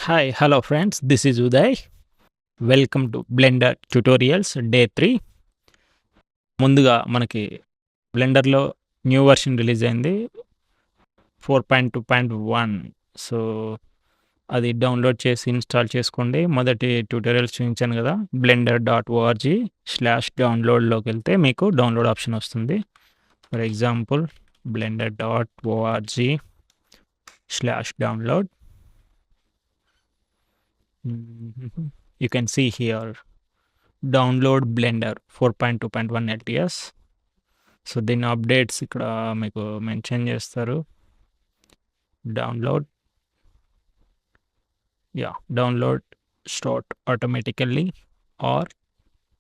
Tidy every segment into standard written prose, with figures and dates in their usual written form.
Hi, hello friends. This is Uday. Welcome to Blender Tutorials Day 3. ముందుగా మనకి బ్లెండర్‌లో new version release అయింది 4.2.1. So, అది download చేసి install చేసుకోండి. మొదటి ట్యుటోరియల్స్ చూపించాను కదా! blender.org/downloadలోకెళ్తే మీకు డౌన్లోడ్ ఆప్షన్ వస్తుంది. For example blender.org/download. You can see here download Blender 4.2.1 LTS. So దీని అప్డేట్స్ ఇక్కడ మీకు మెన్షన్ చేస్తారు. Download start automatically or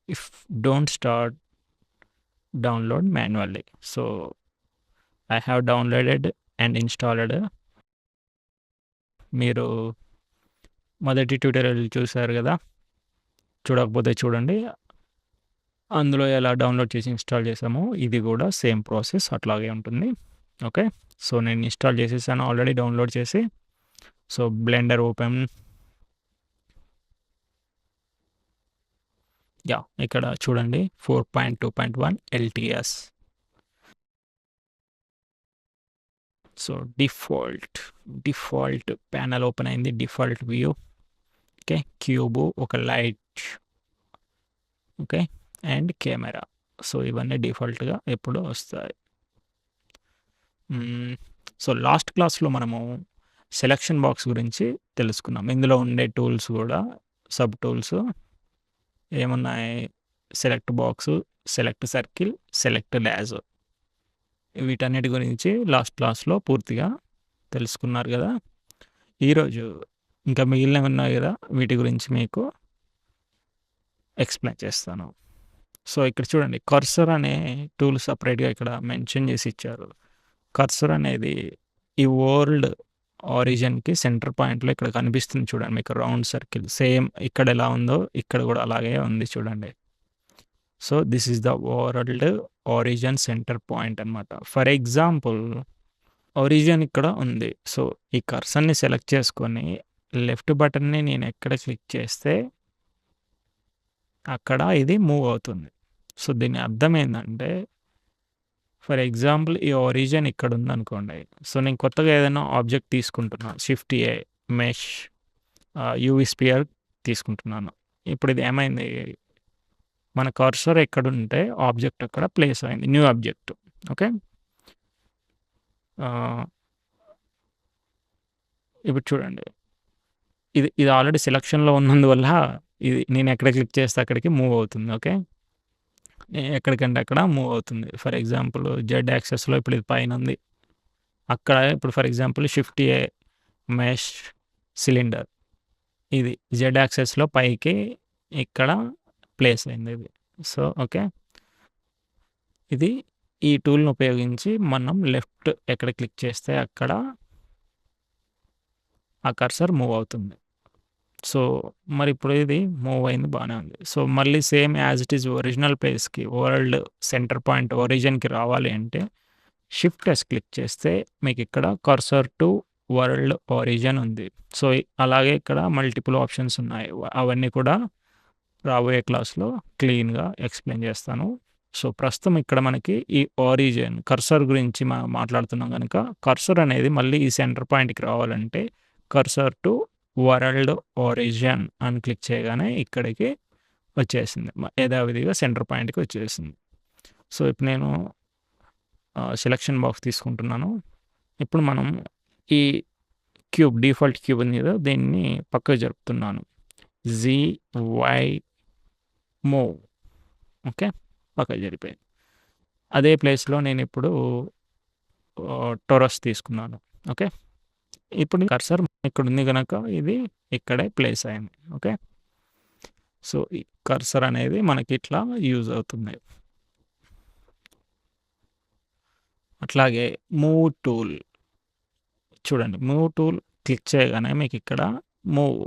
if don't start download manually. So I have downloaded and installed. మీరు మొదటి ట్యూటోరియల్ చూశారు కదా, చూడకపోతే చూడండి. అందులో ఎలా డౌన్లోడ్ చేసి ఇన్స్టాల్ చేసామో ఇది కూడా సేమ్ ప్రాసెస్ అట్లాగే ఉంటుంది. ఓకే, సో నేను ఇన్స్టాల్ చేసేసాను ఆల్రెడీ డౌన్లోడ్ చేసి. So blender open. ఇక్కడ చూడండి 4.2.1 LTS. So default panel open అయింది. Default view. ఓకే, క్యూబ్, ఒక light, okay, and camera. So ఇవన్నీ డిఫాల్ట్గా ఎప్పుడూ వస్తాయి. సో లాస్ట్ క్లాస్లో మనము సెలక్షన్ బాక్స్ గురించి తెలుసుకున్నాం. ఇందులో ఉండే టూల్స్ కూడా సబ్ టూల్స్ ఏమున్నాయి? Select box, select circle, select డాజ్. వీటన్నిటి గురించి లాస్ట్ క్లాస్లో పూర్తిగా తెలుసుకున్నారు కదా. ఈరోజు ఇంకా మిగిలినవి ఉన్నాయి కదా, వీటి గురించి మీకు ఎక్స్ప్లెయిన్ చేస్తాను. సో ఇక్కడ చూడండి, కర్సర్ అనే టూల్ సపరేట్గా ఇక్కడ మెన్షన్ చేసి ఇచ్చారు. కర్సర్ అనేది ఈ వరల్డ్ ఆరిజిన్కి సెంటర్ పాయింట్లో ఇక్కడ కనిపిస్తుంది చూడండి మీకు, రౌండ్ సర్కిల్. సేమ్ ఇక్కడ ఎలా ఉందో ఇక్కడ కూడా అలాగే ఉంది చూడండి. So this is the world origin centre point అనమాట. ఫర్ ఎగ్జాంపుల్ ఆరిజిన్ ఇక్కడ ఉంది. సో ఈ కర్సర్ని సెలెక్ట్ చేసుకొని లెఫ్ట్ బటన్ని నేను ఎక్కడ క్లిక్ చేస్తే అక్కడ ఇది మూవ్ అవుతుంది. సో దీని అర్థం ఏంటంటే, ఫర్ ఎగ్జాంపుల్ ఈ ఆరిజిన్ ఇక్కడ ఉందనుకోండి. సో నేను కొత్తగా ఏదైనా ఆబ్జెక్ట్ తీసుకుంటున్నాను, షిఫ్ట్ ఏ, మెష్, యూవీ స్పియర్ తీసుకుంటున్నాను. ఇప్పుడు ఇది ఏమైంది, మన కర్సర్ ఎక్కడుంటే ఆబ్జెక్ట్ అక్కడ ప్లేస్ అయింది, న్యూ ఆబ్జెక్ట్. ఓకే, ఇప్పుడు చూడండి, ఇది ఆల్రెడీ సెలక్షన్లో ఉన్నందువల్ల ఇది నేను ఎక్కడ క్లిక్ చేస్తే అక్కడికి మూవ్ అవుతుంది. ఓకే, ఎక్కడికంటే అక్కడ మూవ్ అవుతుంది. ఫర్ ఎగ్జాంపుల్ జెడ్ యాక్సెస్లో ఇప్పుడు ఇది పైన ఉంది, అక్కడ ఇప్పుడు for example shift A, mesh, cylinder, ఇది జెడ్ యాక్సెస్లో పైకి ఇక్కడ ప్లేస్ అయింది ఇది. సో ఓకే, ఇది ఈ టూల్ని ఉపయోగించి మనం లెఫ్ట్ ఎక్కడ క్లిక్ చేస్తే అక్కడ ఆ కర్సర్ మూవ్ అవుతుంది. సో మరి ఇప్పుడు ఇది మూవ్ అయింది, బాగానే ఉంది. సో మళ్ళీ same as it is original ప్లేస్కి, వరల్డ్ సెంటర్ పాయింట్ ఒరిజిన్కి రావాలి అంటే షిఫ్ట్ ఎస్ క్లిక్ చేస్తే మీకు ఇక్కడ కర్సర్ టు వరల్డ్ ఒరిజిన్ ఉంది. సో అలాగే ఇక్కడ మల్టిపుల్ ఆప్షన్స్ ఉన్నాయి. అవన్నీ కూడా రాబోయే క్లాస్లో క్లీన్గా ఎక్స్ప్లెయిన్ చేస్తాను. సో ప్రస్తుతం ఇక్కడ మనకి ఈ ఆరిజిన్ కర్సర్ గురించి మనం మాట్లాడుతున్నాం కనుక, కర్సర్ అనేది మళ్ళీ ఈ సెంటర్ పాయింట్కి రావాలంటే కర్సర్ టు వరల్డ్ ఆరిజిన్ అని క్లిక్ చేయగానే ఇక్కడికి వచ్చేసింది, యథావిధిగా సెంటర్ పాయింట్కి వచ్చేసింది. సో ఇప్పుడు నేను సెలక్షన్ బాక్స్ తీసుకుంటున్నాను. ఇప్పుడు మనం ఈ క్యూబ్, డిఫాల్ట్ క్యూబ్ ఉంది కదా, దీన్ని పక్కకు జరుపుతున్నాను. ZY move. ఓకే, పక్కకు జరిపోయింది. అదే ప్లేస్లో నేను ఇప్పుడు టొరస్ తీసుకున్నాను. ఓకే, ఇప్పుడు కర్సర్ ఇక్కడ ఉంది కనుక ఇది ఇక్కడే ప్లేస్ అయింది. ఓకే, సో ఈ కర్సర్ అనేది మనకి ఇట్లా యూజ్ అవుతుంది. అట్లాగే మూవ్ టూల్ చూడండి, మూవ్ టూల్ క్లిక్ చేయగానే మీకు ఇక్కడ మూవ్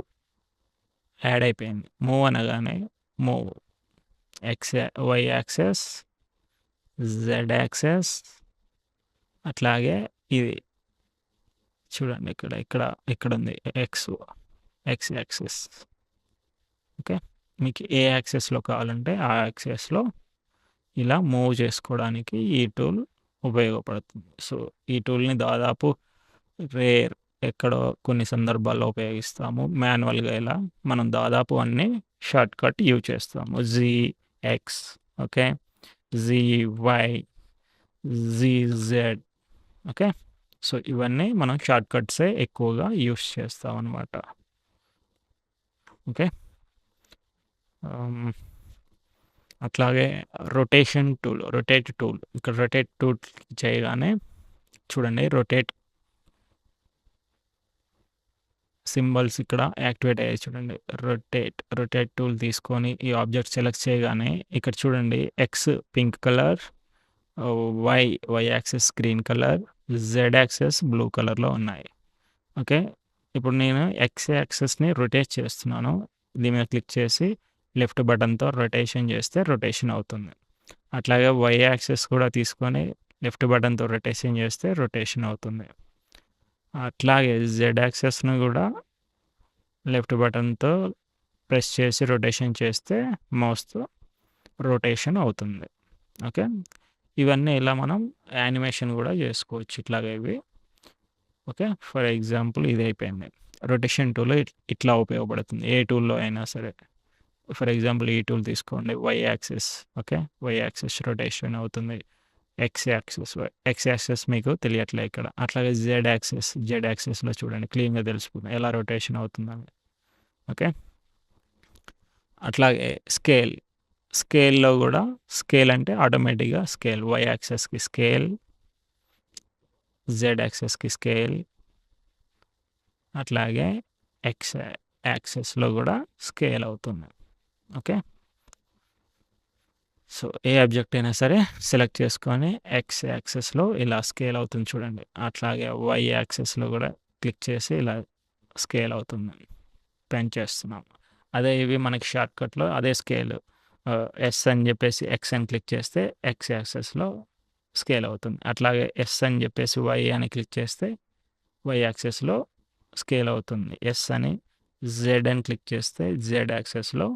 యాడ్ అయిపోయింది. మూవ్ అనగానే move Y axis, Z axis, అట్లాగే ఇది చూడండి ఇక్కడ ఇక్కడ ఇక్కడ ఉంది ఎక్స్ యాక్సిస్. ఓకే. మీకు ఏ యాక్సెస్లో కావాలంటే ఆ యాక్సెస్లో ఇలా మూవ్ చేసుకోవడానికి ఈ టూల్ ఉపయోగపడుతుంది. సో ఈ టూల్ని దాదాపు రేర్ ఎక్కడో కొన్ని సందర్భాల్లో ఉపయోగిస్తాము. మాన్యువల్గా ఇలా మనం దాదాపు అన్ని షార్ట్ కట్ యూజ్ చేస్తాము. ZX, okay, ZY, ZZ, okay. So ఇవన్నీ మనం షార్ట్ కట్సే ఎక్కువగా యూస్ చేస్తాం అనమాట. ఓకే. అట్లాగే రొటేట్ టూల్ ఇక్కడ రొటేట్ టూల్ చేయగానే చూడండి రొటేట్ సింబల్స్ ఇక్కడ యాక్టివేట్ అయ్యాయి చూడండి. రొటేట్ టూల్ తీసుకొని ఈ ఆబ్జెక్ట్ సెలెక్ట్ చేయగానే ఇక్కడ చూడండి X pink colour, Y axis green colour, Z axis blue కలర్లో ఉన్నాయి. ఓకే. ఇప్పుడు నేను ఎక్స్ యాక్సెస్ని రొటేట్ చేస్తున్నాను. దీని మీద క్లిక్ చేసి లెఫ్ట్ బటన్తో రొటేషన్ చేస్తే రొటేషన్ అవుతుంది. అట్లాగే వై యాక్సెస్ కూడా తీసుకొని లెఫ్ట్ బటన్తో రొటేషన్ చేస్తే రొటేషన్ అవుతుంది. అట్లాగే జెడ్ యాక్సెస్ను కూడా లెఫ్ట్ బటన్తో ప్రెస్ చేసి రొటేషన్ చేస్తే మౌస్తో రొటేషన్ అవుతుంది. ఓకే. ఇవన్నీ ఇలా మనం యానిమేషన్ కూడా చేసుకోవచ్చు ఇట్లాగే ఇవి. ఓకే. ఫర్ ఎగ్జాంపుల్ ఇది అయిపోయింది. రొటేషన్ టూల్ ఇట్లా ఉపయోగపడుతుంది ఏ టూల్లో అయినా సరే. ఫర్ ఎగ్జాంపుల్ ఈ టూల్ తీసుకోండి, Y axis. Okay. Y axis rotation అవుతుంది. ఎక్స్ యాక్సెస్ మీకు తెలియట్లే ఇక్కడ. అట్లాగే జెడ్ యాక్సెస్లో చూడండి క్లీన్గా తెలిసిపోతుంది ఎలా రొటేషన్ అవుతుందని. ఓకే. అట్లాగే స్కేల్లో కూడా స్కేల్ అంటే ఆటోమేటిక్గా స్కేల్, వై యాక్సెస్కి స్కేల్, జెడ్ యాక్సెస్కి స్కేల్, అట్లాగే ఎక్స్ యాక్సెస్లో కూడా స్కేల్ అవుతుంది. ఓకే. సో ఏ ఆబ్జెక్ట్ అయినా సరే సెలెక్ట్ చేసుకొని ఎక్స్ యాక్సెస్లో ఇలా స్కేల్ అవుతుంది చూడండి. అట్లాగే వై యాక్సెస్లో కూడా క్లిక్ చేసి ఇలా స్కేల్ అవుతుంది, పెంచేస్తున్నాం. అదే ఇవి మనకి షార్ట్కట్లో అదే స్కేల్ ఎస్ అని చెప్పేసి ఎక్స్ అని క్లిక్ చేస్తే ఎక్స్ యాక్సెస్లో స్కేల్ అవుతుంది. అట్లాగే ఎస్ అని చెప్పేసి వై అని క్లిక్ చేస్తే వై యాక్సెస్లో స్కేల్ అవుతుంది. ఎస్ అని జెడ్ అని క్లిక్ చేస్తే జెడ్ యాక్సెస్లో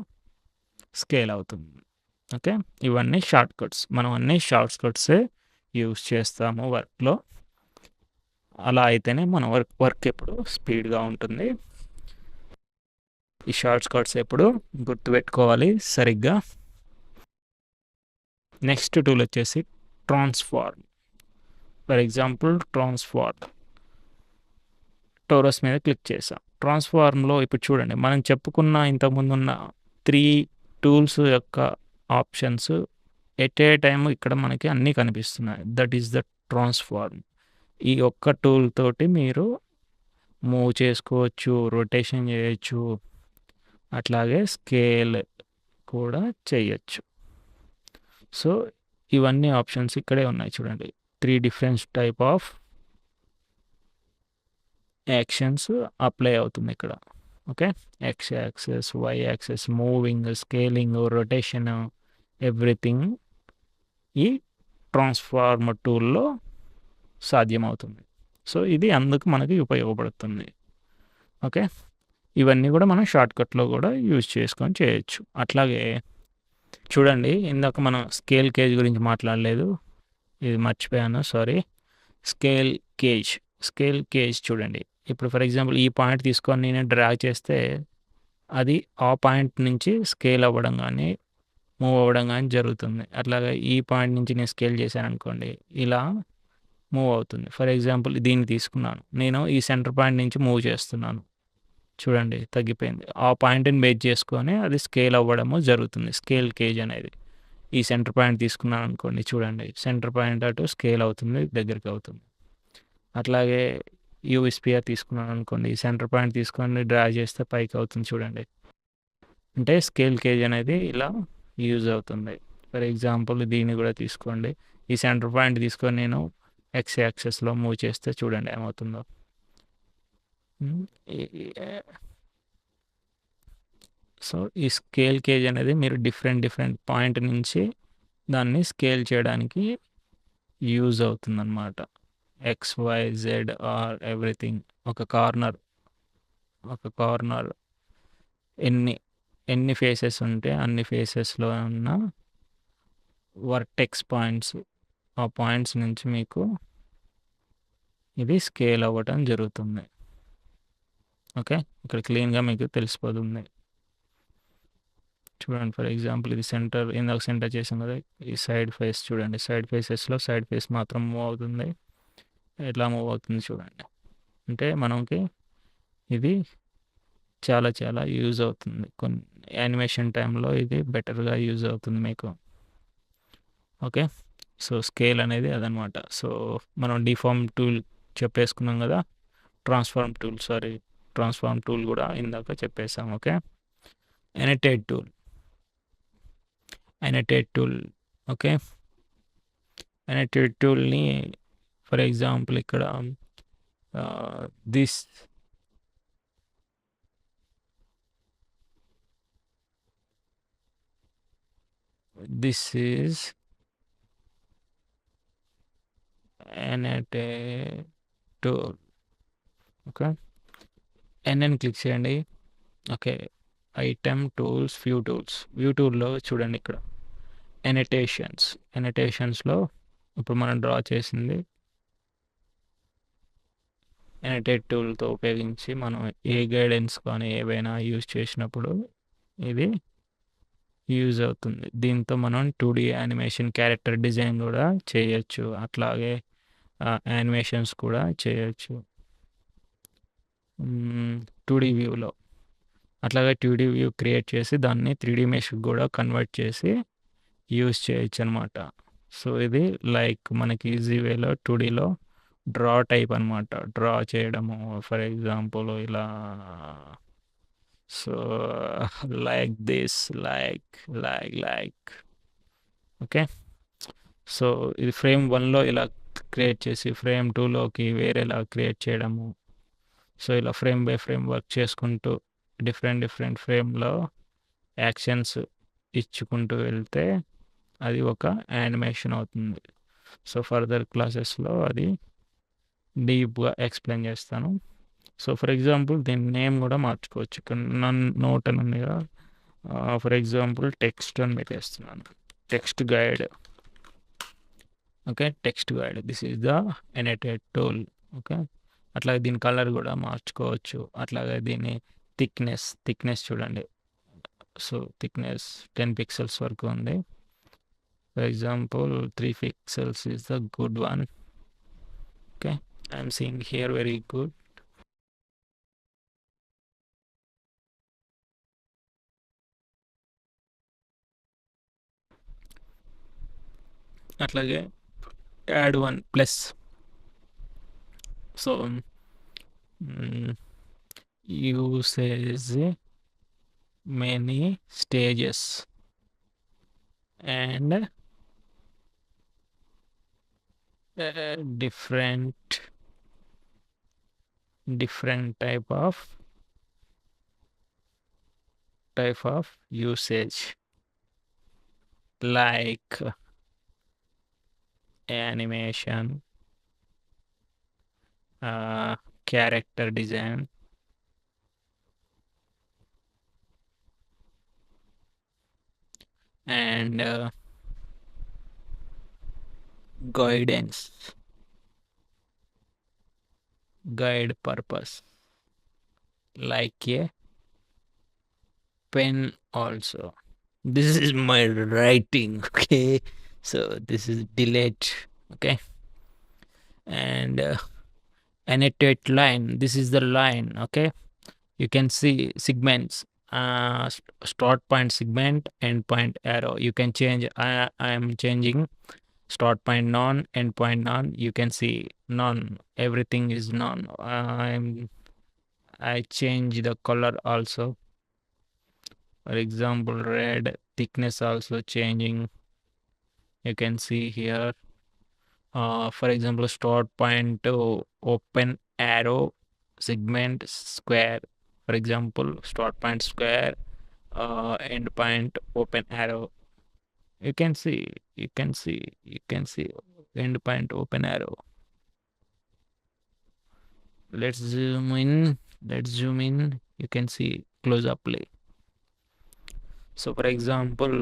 స్కేల్ అవుతుంది. ఓకే. ఇవన్నీ షార్ట్ కట్స్. మనం అన్ని షార్ట్ కట్సే యూస్ చేస్తాము వర్క్లో. అలా అయితేనే మన వర్క్ ఎప్పుడు స్పీడ్గా ఉంటుంది. ఈ షార్ట్ కట్స్ ఎప్పుడు గుర్తుపెట్టుకోవాలి సరిగ్గా. నెక్స్ట్ టూల్ వచ్చేసి ట్రాన్స్ఫార్మ్. ఫర్ ఎగ్జాంపుల్ టోరస్ మీద క్లిక్ చేసాం. ట్రాన్స్ఫార్మ్లో ఇప్పుడు చూడండి మనం చెప్పుకున్న ఇంతకుముందున్న 3 టూల్స్ యొక్క ఆప్షన్స్ ఎట్ ఏ టైమ్ ఇక్కడ మనకి అన్నీ కనిపిస్తున్నాయి. That is the transform. ఈ ఒక్క టూల్ తోటి మీరు మూవ్ చేసుకోవచ్చు, రొటేషన్ చేయొచ్చు, అట్లాగే స్కేల్ కూడా చేయొచ్చు. సో ఇవన్నీ ఆప్షన్స్ ఇక్కడే ఉన్నాయి చూడండి. 3 different type of actions apply అవుతుంది ఇక్కడ. Okay. X axis, Y axis, moving, scaling, rotation, everything ఈ ట్రాన్స్ఫార్మ్ టూల్లో సాధ్యమవుతుంది. సో ఇది అందుకు మనకి ఉపయోగపడుతుంది. ఓకే. ఇవన్నీ కూడా మనం షార్ట్కట్లో కూడా యూజ్ చేసుకొని చేయొచ్చు. అట్లాగే చూడండి ఇందాక మనం స్కేల్ కేజ్ గురించి మాట్లాడలేదు, ఇది మర్చిపోయాను, సారీ. స్కేల్ కేజ్ చూడండి. ఇప్పుడు ఫర్ ఎగ్జాంపుల్ ఈ పాయింట్ తీసుకొని నేను డ్రాగ్ చేస్తే అది ఆ పాయింట్ నుంచి స్కేల్ అవ్వడం కానీ మూవ్ అవ్వడం కానీ జరుగుతుంది. అట్లాగే ఈ పాయింట్ నుంచి నేను స్కేల్ చేశాను అనుకోండి ఇలా మూవ్ అవుతుంది. ఫర్ ఎగ్జాంపుల్ దీన్ని తీసుకున్నాను, నేను ఈ సెంటర్ పాయింట్ నుంచి మూవ్ చేస్తున్నాను చూడండి తగ్గిపోయింది. ఆ పాయింట్ని బేస్ చేసుకొని అది స్కేల్ అవ్వడము జరుగుతుంది. స్కేల్ కేజ్ అనేది ఈ సెంటర్ పాయింట్ తీసుకున్నాను అనుకోండి చూడండి సెంటర్ పాయింట్ అటు స్కేల్ అవుతుంది, దగ్గరికి అవుతుంది. అట్లాగే యూవి స్పియర్ తీసుకున్నాను అనుకోండి సెంటర్ పాయింట్ తీసుకొని డ్రాగ్ చేస్తే పైకి అవుతుంది చూడండి. అంటే స్కేల్ కేజ్ అనేది ఇలా యూజ్ అవుతుంది. ఫర్ ఎగ్జాంపుల్ దీన్ని కూడా తీసుకోండి, ఈ సెంటర్ పాయింట్ తీసుకొని నేను ఎక్స్ యాక్సెస్లో మూవ్ చేస్తే చూడండి ఏమవుతుందో. సో ఈ స్కేల్ కేజ్ అనేది మీరు డిఫరెంట్ పాయింట్ నుంచి దాన్ని స్కేల్ చేయడానికి యూజ్ అవుతుందన్నమాట. X, Y, Z or everything ఒక కార్నర్ ఎన్ని ఎన్ని ఫేసెస్ ఉంటే అన్ని ఫేసెస్లో ఉన్న వర్టెక్స్ పాయింట్స్, ఆ పాయింట్స్ నుంచి మీకు ఇది స్కేల్ అవ్వటం జరుగుతుంది. ఓకే, ఇక్కడ క్లీన్గా మీకు తెలిసిపోతుంది. చూడండి, ఫర్ ఎగ్జాంపుల్ ఇది సెంటర్, ఇందాక సెంటర్ చేసాం కదా, ఈ సైడ్ ఫేస్ చూడండి, సైడ్ ఫేసెస్లో సైడ్ ఫేస్ మాత్రం మూవ్ అవుతుంది. ఎట్లా మూవ్ అవుతుంది చూడండి. అంటే మనకి ఇది చాలా చాలా యూజ్ అవుతుంది. కొన్ని యానిమేషన్ టైంలో ఇది బెటర్గా యూజ్ అవుతుంది మీకు. ఓకే, సో స్కేల్ అనేది అదనమాట. సో మనం డిఫార్మ్ టూల్ చెప్పేసుకున్నాం కదా, ట్రాన్స్ఫార్మ్ టూల్ కూడా ఇందాక చెప్పేసాం. Okay, annotate tool. Okay, annotate టూల్ని ఫర్ ఎగ్జాంపుల్ ఇక్కడ this is annotate tool. Okay, NN click చేయండి. ఓకే, ఐటమ్ టూల్స్, వ్యూ టూల్లో చూడండి, ఇక్కడ ఎనటేషన్స్లో ఇప్పుడు మనం డ్రా చేసింది ఎనటేట్ టూల్తో ఉపయోగించి మనం ఏ గైడెన్స్ కానీ ఏవైనా యూజ్ చేసినప్పుడు ఇది యూజ్ అవుతుంది. దీంతో మనం 2D యానిమేషన్ క్యారెక్టర్ డిజైన్ కూడా చేయొచ్చు, అట్లాగే యానిమేషన్స్ కూడా చేయొచ్చు 2D వ్యూలో. అట్లాగే 2D వ్యూ క్రియేట్ చేసి దాన్ని 3D మెష్కి కూడా కన్వర్ట్ చేసి యూజ్ చేయొచ్చు అనమాట. సో ఇది లైక్ మనకి ఈజీ వేలో 2Dలో డ్రా టైప్ అనమాట, డ్రా చేయడము. ఫర్ ఎగ్జాంపుల్ ఇలా, so like this, like okay. So ఇది ఫ్రేమ్ 1లో ఇలా క్రియేట్ చేసి ఫ్రేమ్ 2లోకి వేరేలా క్రియేట్ చేయడము. సో ఇలా ఫ్రేమ్ బై ఫ్రేమ్ వర్క్ చేసుకుంటూ డిఫరెంట్ ఫ్రేమ్లో యాక్షన్స్ ఇచ్చుకుంటూ వెళ్తే అది ఒక యానిమేషన్ అవుతుంది. సో ఫర్దర్ క్లాసెస్లో అది డీప్గా ఎక్స్ప్లెయిన్ చేస్తాను. సో ఫర్ ఎగ్జాంపుల్ దీని నేమ్ కూడా మార్చుకోవచ్చు. ఇక్కడ నోట్ అని ఉంది కదా, ఫర్ ఎగ్జాంపుల్ టెక్స్ట్ అని పెట్టేస్తున్నాను, text guide. Okay, text guide, this is the annotate tool. Okay, అట్లాగే దీని కలర్ కూడా మార్చుకోవచ్చు. అట్లాగే దీని థిక్నెస్ చూడండి. సో థిక్నెస్ 10 పిక్సెల్స్ వరకు ఉంది. For example 3 pixels is the good one. Okay, I'm seeing here very good. అట్లాగే add 1 plus. So usage many stages and different type of usage like animation, character design, and guide purpose, like a pen also. This is my writing. Okay, so this is delete. Okay, and annotate line, this is the line. Okay, you can see segments, start point segment, end point arrow. You can change. I am changing start point none, end point none. You can see none, everything is none. I change the color also. For example, red, thickness also changing. You can see here. For example, start point to open arrow, segment square. For example, start point square, end point open arrow. You can see end point open arrow. Let's zoom in. You can see close up play. So for example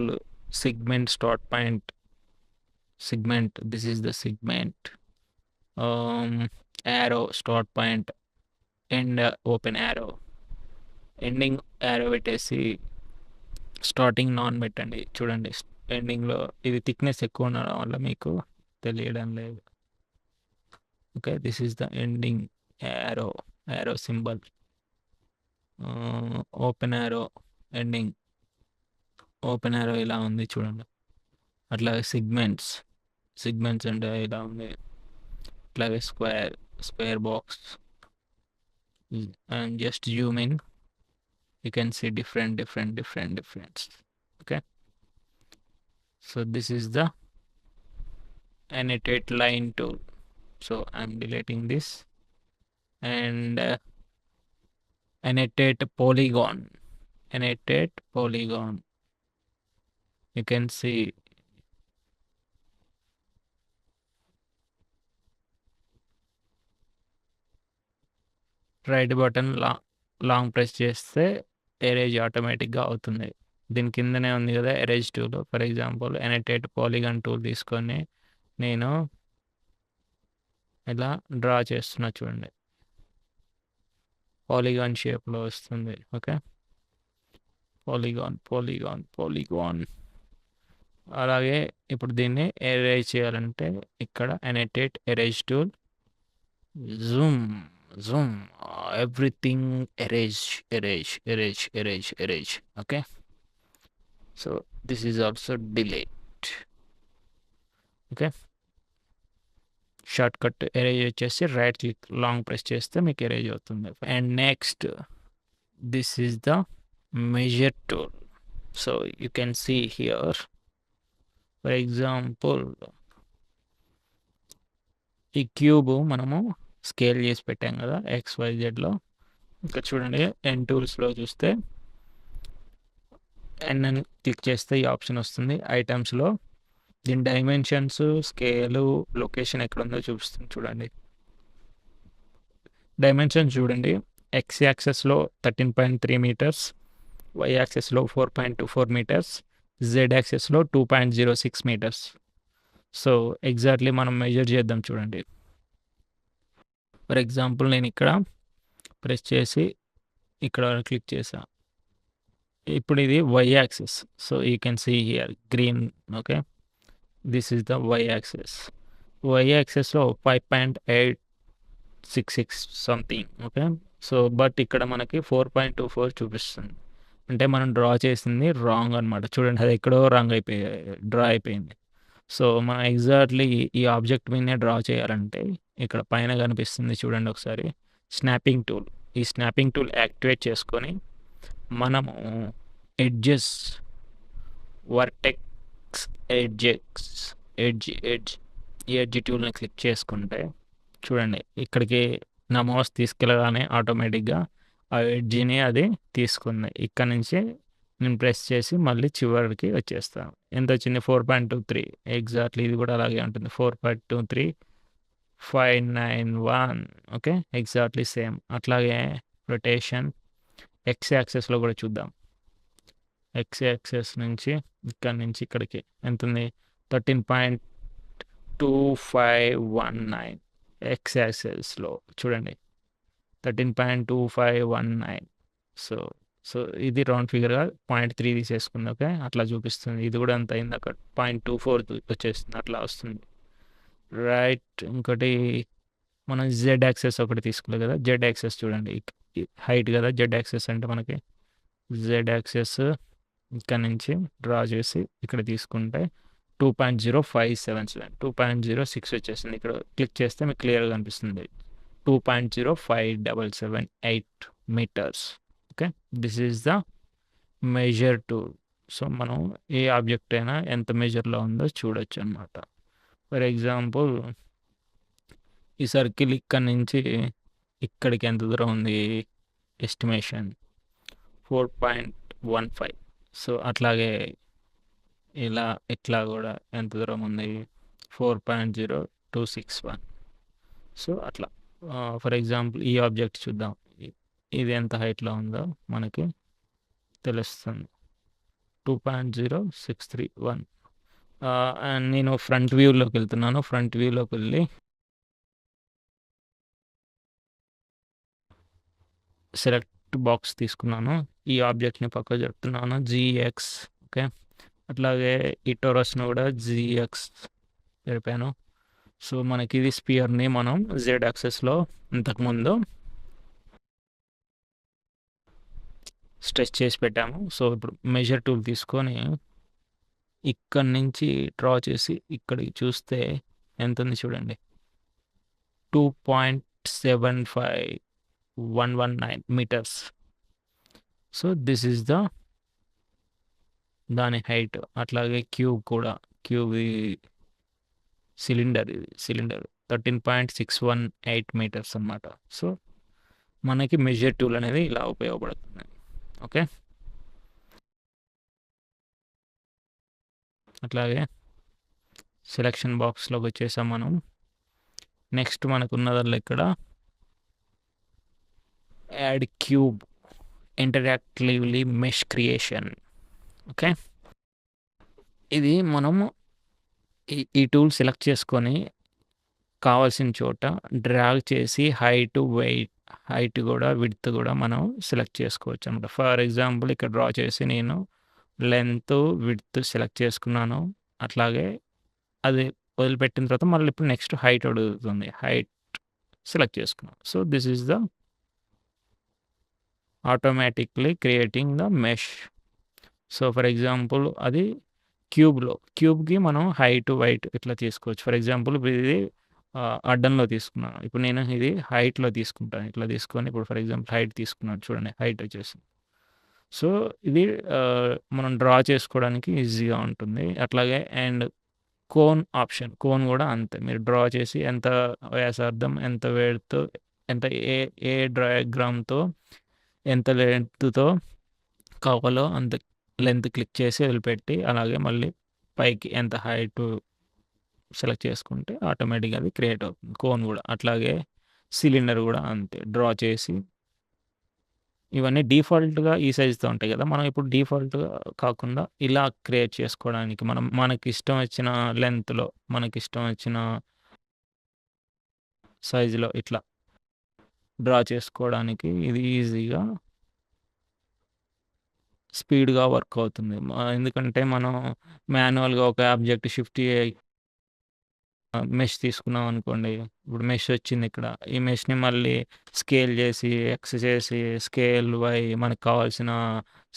segment start point, segment, this is the segment, arrow start point, end open arrow, ending arrow పెట్టేసి starting non పెట్టండి. చూడండి ఎండింగ్లో ఇది thickness ఎక్కువ ఉండడం వల్ల మీకు తెలియడం లేదు. Okay, this is the ending arrow symbol. Open arrow ending, open arrow ఇలా ఉంది చూడండి. అట్లాగే సిగ్మెంట్స్ అంటే ఇలా ఉంది. అట్లాగే square box. And just Zoom in, you can see different. Okay, so this is the annotate line tool. So I'm deleting this. And annotate polygon, you can see right button long press చేస్తే erase ఆటోమేటిక్గా అవుతుంది. దీని కిందనే ఉంది కదా erase tool. For example annotate polygon tool తీసుకొని నేను ఇలా డ్రా చేస్తున్నా చూడండి, పాలిగాన్ షేప్లో వస్తుంది. Okay, polygon. అలాగే ఇప్పుడు దీన్ని ఎరేజ్ చేయాలంటే ఇక్కడ annotate erase tool, zoom, everything, erase. Okay, so this is also delete. Okay, shortcut erase వచ్చేసి రైట్ క్లిక్ లాంగ్ ప్రెస్ చేస్తే మీకు ఎరేజ్ అవుతుంది. And next this is the measure tool. So you can see here, for example ఈ cube మనము scale చేసి పెట్టాం కదా XYZలో. ఇక్కడ చూడండి ఎన్ టూల్స్లో చూస్తే ఎన్ అని క్లిక్ చేస్తే ఈ ఆప్షన్ వస్తుంది ఐటమ్స్లో. దీని డైమెన్షన్స్, స్కేలు, లొకేషన్ ఎక్కడ ఉందో చూపిస్తుంది చూడండి. డైమెన్షన్స్ చూడండి, X యాక్సెస్లో 13.3 మీటర్స్, Y యాక్సెస్లో 4.24 మీటర్స్, Z యాక్సెస్లో 2.06 మీటర్స్. సో ఎగ్జాక్ట్లీ మనం మెజర్ చేద్దాం చూడండి. ఫర్ ఎగ్జాంపుల్ నేను ఇక్కడ ప్రెస్ చేసి ఇక్కడ క్లిక్ చేసా. ఇప్పుడు ఇది Y axis. So you can see here green. Okay, this is the Y axis. Y యాక్సెస్లో 5.866 సంథింగ్. ఓకే, సో బట్ ఇక్కడ మనకి 4.24 చూపిస్తుంది. అంటే మనం డ్రా చేసింది రాంగ్ అనమాట. చూడండి, అది ఎక్కడో రాంగ్ డ్రా అయిపోయింది. సో మనం ఎగ్జాక్ట్లీ ఈ ఆబ్జెక్ట్ మీదనే డ్రా చేయాలంటే ఇక్కడ పైన కనిపిస్తుంది చూడండి ఒకసారి, స్నాపింగ్ టూల్. ఈ స్నాపింగ్ టూల్ యాక్టివేట్ చేసుకొని మనము ఎడ్జ్ టూల్ని క్లిక్ చేసుకుంటే చూడండి, ఇక్కడికి నా మౌస్ తీసుకెళ్ళగానే ఆటోమేటిక్గా ఆ ఎడ్జ్ని అది తీసుకుంది. ఇక్కడ నుంచి నేను ప్రెస్ చేసి మళ్ళీ చివరికి వచ్చేస్తాను. ఎంత వచ్చింది? 4.23. ఎగ్జాక్ట్లీ ఇది కూడా అలాగే ఉంటుంది, 4.23,591. Okay, exactly same. అట్లాగే రొటేషన్ X యాక్సెస్లో కూడా చూద్దాం. X యాక్సెస్ నుంచి ఇక్కడ నుంచి ఇక్కడికి ఎంత ఉంది? 13.2519. X యాక్సెస్లో చూడండి 13.2519. సో ఇది రౌండ్ ఫిగర్గా 0.3 తీసేసుకుంది. ఓకే, అట్లా చూపిస్తుంది. ఇది కూడా అంత అయింది, అక్కడ 0.24 వచ్చేస్తుంది, అట్లా వస్తుంది. రైట్, ఇంకోటి మనం Z యాక్సెస్ ఒకటి తీసుకోలేదు కదా. Z యాక్సెస్ చూడండి, హైట్ కదా Z యాక్సెస్ అంటే మనకి. Z యాక్సెస్ ఇక్కడ నుంచి డ్రా చేసి ఇక్కడ తీసుకుంటే 2.0577, 2.06 వచ్చేసింది. ఇక్కడ క్లిక్ చేస్తే మీకు క్లియర్గా కనిపిస్తుంది 2.05778 metres. Okay, this is the measure tool. So మనం ఏ ఆబ్జెక్ట్ అయినా ఎంత మెజర్లో ఉందో చూడొచ్చు అనమాట. ఫర్ ఎగ్జాంపుల్ ఈ సర్కిల్ ఇక్కడ నుంచి ఇక్కడికి ఎంత దూరం ఉంది? ఎస్టిమేషన్ 4.15. సో అట్లాగే ఇలా ఇట్లా కూడా ఎంత దూరం ఉంది? 4.0261. సో అట్లా ఫర్ ఎగ్జాంపుల్ ఈ ఆబ్జెక్ట్ చూద్దాం, ఇది ఎంత హైట్లో ఉందో మనకి తెలుస్తుంది. 2.0631 అండ్ నేను ఫ్రంట్ వ్యూలోకి వెళ్తున్నాను. ఫ్రంట్ వ్యూలోకి వెళ్ళి సెలెక్ట్ బాక్స్ తీసుకున్నాను. ఈ ఆబ్జెక్ట్ని పక్క చెప్తున్నాను జిఎక్స్. ఓకే, అట్లాగే ఈ టోరస్ను కూడా జిఎక్స్ జరిపాను. సో మనకి ఇది స్పియర్ని మనం జెడ్ యాక్సెస్లో ఇంతకుముందు స్ట్రెచ్ చేసి పెట్టాము. సో ఇప్పుడు మెజర్ టూల్ తీసుకొని ఇక్కడి నుంచి డ్రా చేసి ఇక్కడికి చూస్తే ఎంత ఉంది చూడండి, 2.75119 మీటర్స్. సో దిస్ ఈజ్ దాని హైట్. అట్లాగే క్యూబ్ కూడా, క్యూబ్ సిలిండర్, ఇది సిలిండర్ 13.618 మీటర్స్ అన్నమాట. సో మనకి మెజర్ టూల్ అనేది ఇలా ఉపయోగపడుతుంది. ఓకే, అట్లాగే సెలెక్షన్ బాక్స్లోకి వచ్చేసాం మనం. నెక్స్ట్ మనకు ఉన్నదల్లా ఇక్కడ add cube interactively mesh creation. Okay, ఇది మనము ఈ టూల్ సెలెక్ట్ చేసుకొని కావాల్సిన చోట డ్రాగ్ చేసి హైట్ కూడా విడ్త్ కూడా మనం సెలెక్ట్ చేసుకోవచ్చు అనమాట. ఫర్ ఎగ్జాంపుల్ ఇక్కడ డ్రా చేసి నేను లెంత్ విడ్త్ సెలెక్ట్ చేసుకున్నాను. అట్లాగే అది వదిలిపెట్టిన తర్వాత మళ్ళీ ఇప్పుడు నెక్స్ట్ హైట్ అడుగుతుంది, హైట్ సెలెక్ట్ చేసుకున్నాను. So this is the automatically creating the mesh. So for example అది క్యూబ్కి మనం హైట్ వైట్ ఇట్లా తీసుకోవచ్చు. ఫర్ ఎగ్జాంపుల్ ఇది అడ్డంలో తీసుకున్నాను. ఇప్పుడు నేను ఇది హైట్లో తీసుకుంటాను. ఇట్లా తీసుకొని ఇప్పుడు ఫర్ ఎగ్జాంపుల్ హైట్ తీసుకున్నాను, చూడండి హైట్ వచ్చేసి. సో ఇది మనం డ్రా చేసుకోవడానికి ఈజీగా ఉంటుంది. అట్లాగే అండ్ కోన్ ఆప్షన్, కోన్ కూడా అంతే. మీరు డ్రా చేసి ఎంత వ్యాసార్థం, ఎంత వెడ్త్, ఎంత ఏ డయాగ్రామ్తో ఎంత లెంత్తో కావాలో అంత లెంత్ క్లిక్ చేసి వదిలిపెట్టి, అలాగే మళ్ళీ పైకి ఎంత హైట్ సెలెక్ట్ చేసుకుంటే ఆటోమేటిక్గా అది క్రియేట్ అవుతుంది. కోన్ కూడా అట్లాగే, సిలిండర్ కూడా అంతే. డ్రా చేసి ఇవన్నీ డిఫాల్ట్గా ఈ సైజుతో ఉంటాయి కదా, మనం ఇప్పుడు డిఫాల్ట్గా కాకుండా ఇలా క్రియేట్ చేసుకోవడానికి మనకి ఇష్టం వచ్చిన లెంత్లో, మనకి ఇష్టం వచ్చిన సైజులో ఇట్లా డ్రా చేసుకోవడానికి ఇది ఈజీగా స్పీడ్గా వర్క్ అవుతుంది. ఎందుకంటే మనం మాన్యువల్గా ఒక ఆబ్జెక్ట్ షిఫ్ట్ మెష్ తీసుకున్నాం అనుకోండి, ఇప్పుడు మెష్ వచ్చింది ఇక్కడ, ఈ మెష్ని మళ్ళీ స్కేల్ చేసి ఎక్స్ చేసి స్కేల్ వై మనకు కావాల్సిన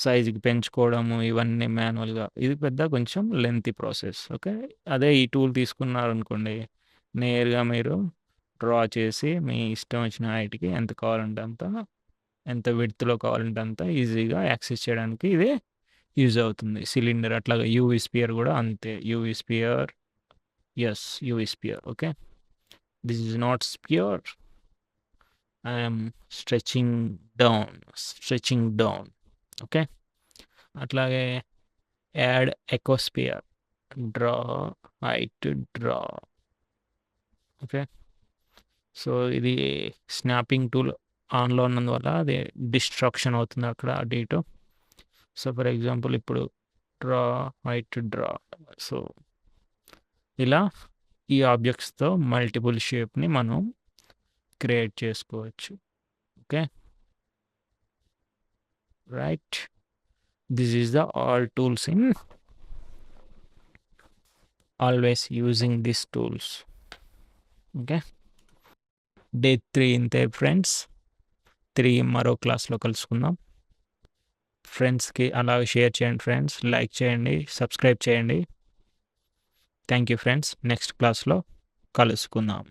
సైజుకి పెంచుకోవడము, ఇవన్నీ మాన్యువల్గా, ఇది పెద్ద కొంచెం లెంతీ ప్రాసెస్. ఓకే, అదే ఈ టూల్ తీసుకున్నారనుకోండి, నేరుగా మీరు డ్రా చేసి మీ ఇష్టం వచ్చిన హైట్కి ఎంత కావాలంటే అంత, ఎంత విడ్త్లో కావాలంటే అంత ఈజీగా యాక్సెస్ చేయడానికి ఇది యూజ్ అవుతుంది. సిలిండర్ అట్లాగే యూవీ స్పియర్ కూడా అంతే. UV sphere, yes, UV sphere. Okay, this is not sphere. I am stretching down. Okay, అట్లాగే add ఎకోస్పియర్, draw height, draw. Okay, so ఇది స్నాపింగ్ టూల్ ఆన్లో ఉన్నందువల్ల అది డిస్ట్రాక్షన్ అవుతుంది అక్కడ అటు ఇటు. సో ఫర్ ఎగ్జాంపుల్ ఇప్పుడు డ్రా హైట్, డ్రా. సో ఇలా ఈ ఆబ్జెక్ట్స్తో మల్టిపుల్ షేప్ని మనం క్రియేట్ చేసుకోవచ్చు. Okay, right. This is the all tools in always using this tools. Okay, day 3 ఇంతే ఫ్రెండ్స్. 3 మరో క్లాస్లో కలుసుకుందాం. ఫ్రెండ్స్కి అలాగే షేర్ చేయండి ఫ్రెండ్స్, లైక్ చేయండి, సబ్స్క్రైబ్ చేయండి. Thank you friends. నెక్స్ట్ క్లాస్లో కలుసుకుందాం.